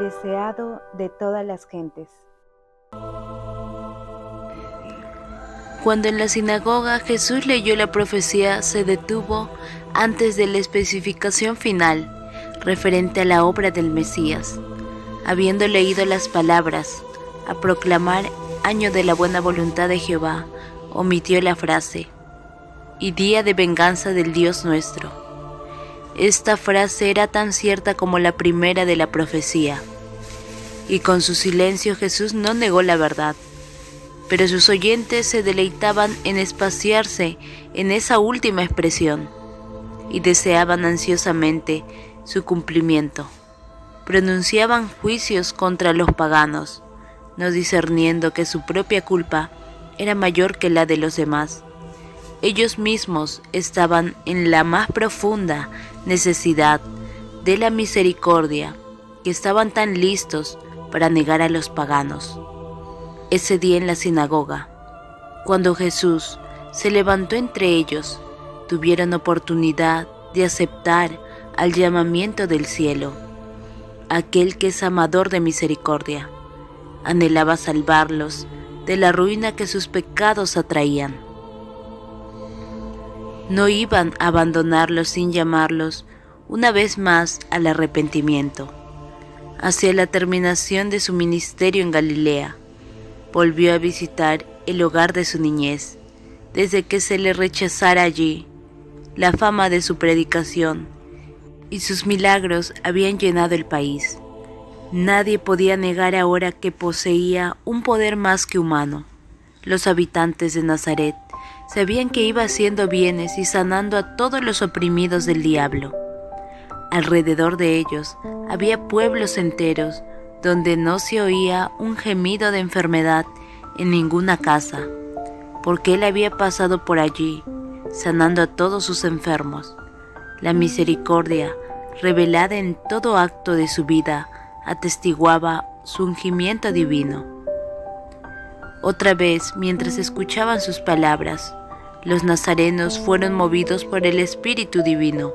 deseado de todas las gentes. Cuando en la sinagoga Jesús leyó la profecía, se detuvo antes de la especificación final referente a la obra del Mesías. Habiendo leído las palabras, a proclamar año de la buena voluntad de Jehová, omitió la frase, y día de venganza del Dios nuestro. Esta frase era tan cierta como la primera de la profecía, y con su silencio Jesús no negó la verdad, pero sus oyentes se deleitaban en espaciarse en esa última expresión, y deseaban ansiosamente su cumplimiento. Pronunciaban juicios contra los paganos, no discerniendo que su propia culpa era mayor que la de los demás. Ellos mismos estaban en la más profunda necesidad de la misericordia, que estaban tan listos para negar a los paganos. Ese día en la sinagoga, cuando Jesús se levantó entre ellos, tuvieron oportunidad de aceptar al llamamiento del cielo. Aquel que es amador de misericordia, anhelaba salvarlos de la ruina que sus pecados atraían. No iban a abandonarlos sin llamarlos una vez más al arrepentimiento. Hacia la terminación de su ministerio en Galilea, volvió a visitar el hogar de su niñez, desde que se le rechazara allí. La fama de su predicación y sus milagros habían llenado el país. Nadie podía negar ahora que poseía un poder más que humano. Los habitantes de Nazaret sabían que iba haciendo bienes y sanando a todos los oprimidos del diablo. Alrededor de ellos había pueblos enteros donde no se oía un gemido de enfermedad en ninguna casa, porque él había pasado por allí, sanando a todos sus enfermos. La misericordia, revelada en todo acto de su vida, atestiguaba su ungimiento divino. Otra vez, mientras escuchaban sus palabras, los nazarenos fueron movidos por el Espíritu Divino,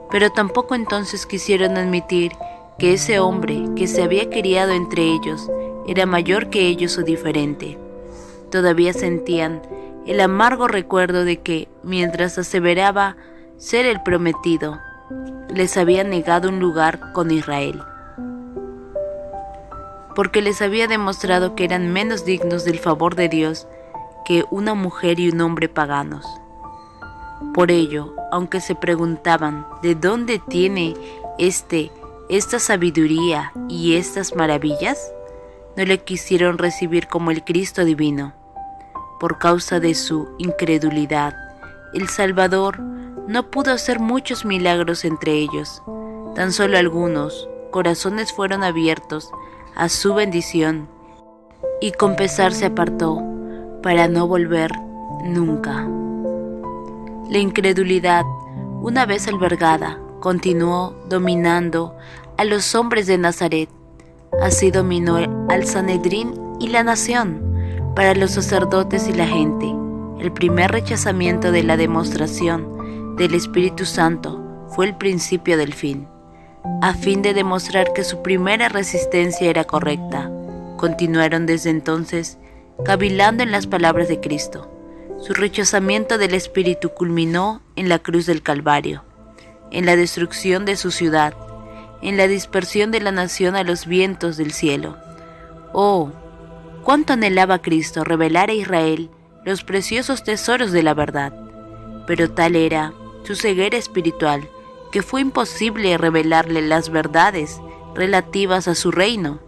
pero tampoco entonces quisieron admitir que ese hombre que se había criado entre ellos era mayor que ellos o diferente. Todavía sentían el amargo recuerdo de que, mientras aseveraba ser el prometido, les había negado un lugar con Israel, porque les había demostrado que eran menos dignos del favor de Dios que una mujer y un hombre paganos. Por ello, aunque se preguntaban de dónde tiene esta sabiduría y estas maravillas, no le quisieron recibir como el Cristo divino. Por causa de su incredulidad, el Salvador no pudo hacer muchos milagros entre ellos. Tan solo algunos corazones fueron abiertos a su bendición, y con pesar se apartó para no volver nunca. La incredulidad, una vez albergada, continuó dominando a los hombres de Nazaret. Así dominó al Sanedrín y la nación. Para los sacerdotes y la gente, el primer rechazamiento de la demostración del Espíritu Santo fue el principio del fin. A fin de demostrar que su primera resistencia era correcta, continuaron desde entonces cavilando en las palabras de Cristo. Su rechazamiento del Espíritu culminó en la cruz del Calvario, en la destrucción de su ciudad, en la dispersión de la nación a los vientos del cielo. ¡Oh! Cuánto anhelaba Cristo revelar a Israel los preciosos tesoros de la verdad, pero tal era su ceguera espiritual que fue imposible revelarle las verdades relativas a su reino.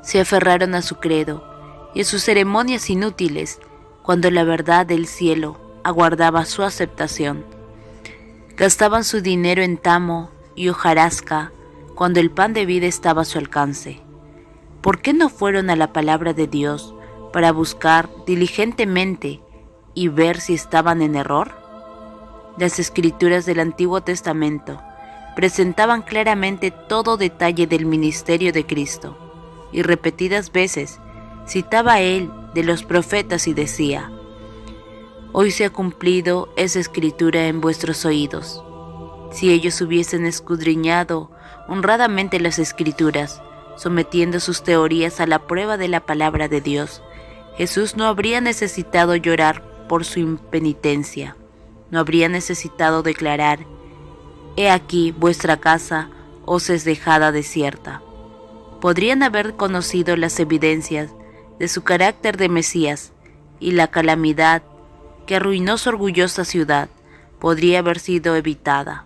Se aferraron a su credo y a sus ceremonias inútiles cuando la verdad del cielo aguardaba su aceptación. Gastaban su dinero en tamo y hojarasca cuando el pan de vida estaba a su alcance. ¿Por qué no fueron a la palabra de Dios para buscar diligentemente y ver si estaban en error? Las escrituras del Antiguo Testamento presentaban claramente todo detalle del ministerio de Cristo, y repetidas veces citaba a él de los profetas y decía: «Hoy se ha cumplido esa escritura en vuestros oídos». Si ellos hubiesen escudriñado honradamente las Escrituras, sometiendo sus teorías a la prueba de la palabra de Dios, Jesús no habría necesitado llorar por su impenitencia, no habría necesitado declarar: «He aquí vuestra casa os es dejada desierta». Podrían haber conocido las evidencias de su carácter de Mesías, y la calamidad que arruinó su orgullosa ciudad podría haber sido evitada.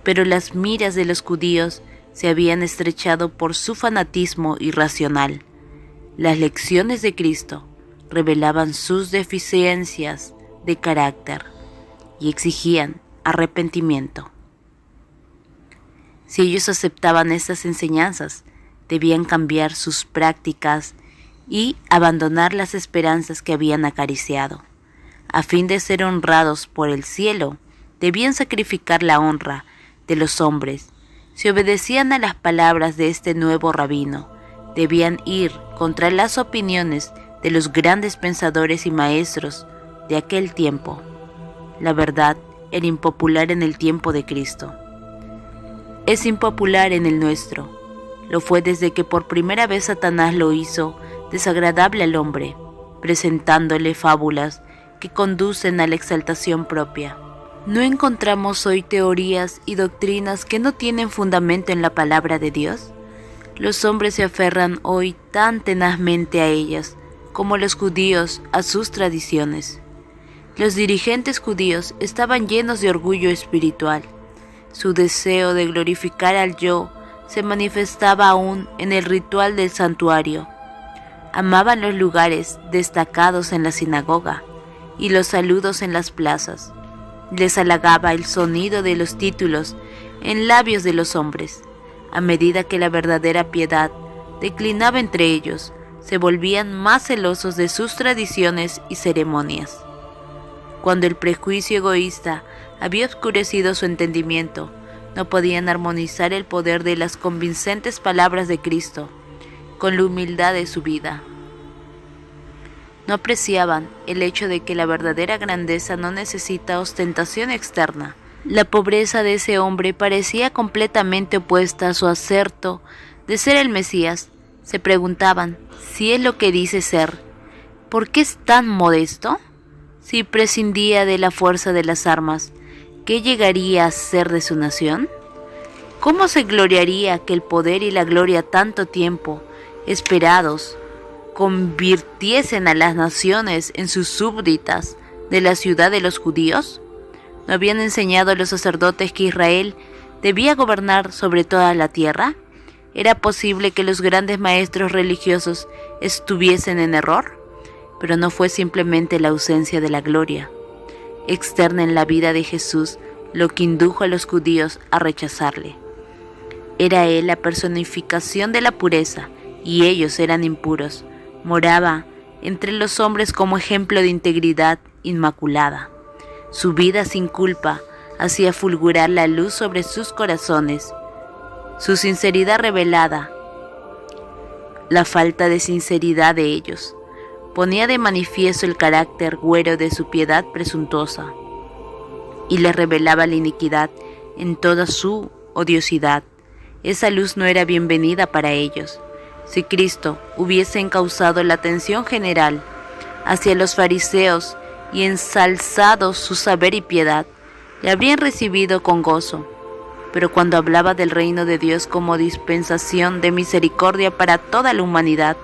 Pero las miras de los judíos se habían estrechado por su fanatismo irracional. Las lecciones de Cristo revelaban sus deficiencias de carácter y exigían arrepentimiento. Si ellos aceptaban estas enseñanzas, debían cambiar sus prácticas y abandonar las esperanzas que habían acariciado. A fin de ser honrados por el cielo, debían sacrificar la honra de los hombres. Si obedecían a las palabras de este nuevo rabino, debían ir contra las opiniones de los grandes pensadores y maestros de aquel tiempo. La verdad era impopular en el tiempo de Cristo. Es impopular en el nuestro. Lo fue desde que por primera vez Satanás lo hizo desagradable al hombre, presentándole fábulas que conducen a la exaltación propia. ¿No encontramos hoy teorías y doctrinas que no tienen fundamento en la palabra de Dios? Los hombres se aferran hoy tan tenazmente a ellas como los judíos a sus tradiciones. Los dirigentes judíos estaban llenos de orgullo espiritual. Su deseo de glorificar al yo se manifestaba aún en el ritual del santuario. Amaban los lugares destacados en la sinagoga y los saludos en las plazas. Les halagaba el sonido de los títulos en labios de los hombres. A medida que la verdadera piedad declinaba entre ellos, se volvían más celosos de sus tradiciones y ceremonias. Cuando el prejuicio egoísta había oscurecido su entendimiento, no podían armonizar el poder de las convincentes palabras de Cristo con la humildad de su vida. No apreciaban el hecho de que la verdadera grandeza no necesita ostentación externa. La pobreza de ese hombre parecía completamente opuesta a su aserto de ser el Mesías. Se preguntaban si es lo que dice ser. ¿Por qué es tan modesto? Si prescindía de la fuerza de las armas, ¿qué llegaría a ser de su nación? ¿Cómo se gloriaría que el poder y la gloria tanto tiempo esperados convirtiesen a las naciones en sus súbditas de la ciudad de los judíos? ¿No habían enseñado a los sacerdotes que Israel debía gobernar sobre toda la tierra? ¿Era posible que los grandes maestros religiosos estuviesen en error? Pero no fue simplemente la ausencia de la gloria externa en la vida de Jesús lo que indujo a los judíos a rechazarle. Era Él la personificación de la pureza, y ellos eran impuros. Moraba entre los hombres como ejemplo de integridad inmaculada. Su vida sin culpa hacía fulgurar la luz sobre sus corazones. Su sinceridad revelada la falta de sinceridad de ellos. Ponía de manifiesto el carácter güero de su piedad presuntuosa y les revelaba la iniquidad en toda su odiosidad. Esa luz no era bienvenida para ellos. Si Cristo hubiese encauzado la atención general hacia los fariseos y ensalzado su saber y piedad, le habrían recibido con gozo. Pero cuando hablaba del reino de Dios como dispensación de misericordia para toda la humanidad,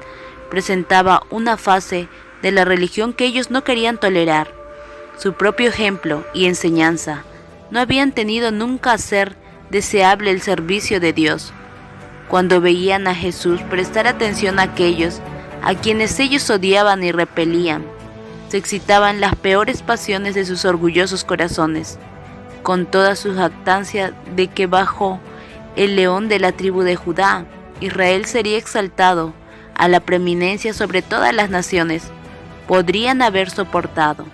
presentaba una fase de la religión que ellos no querían tolerar. Su propio ejemplo y enseñanza no habían tenido nunca a ser deseable el servicio de Dios. Cuando veían a Jesús prestar atención a aquellos a quienes ellos odiaban y repelían, se excitaban las peores pasiones de sus orgullosos corazones, con toda su jactancia de que bajo el león de la tribu de Judá, Israel sería exaltado a la preeminencia sobre todas las naciones. Podrían haber soportado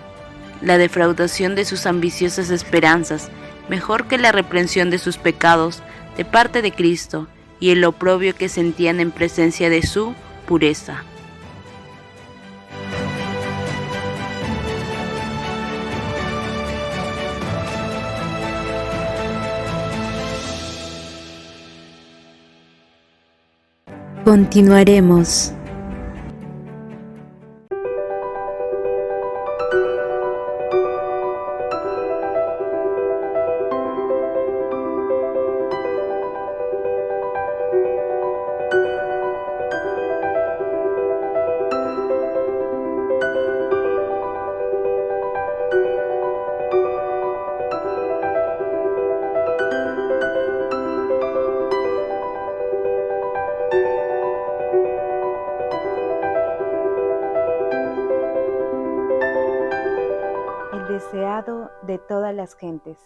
la defraudación de sus ambiciosas esperanzas mejor que la reprensión de sus pecados de parte de Cristo y el oprobio que sentían en presencia de su pureza. Continuaremos. El deseado de todas las gentes.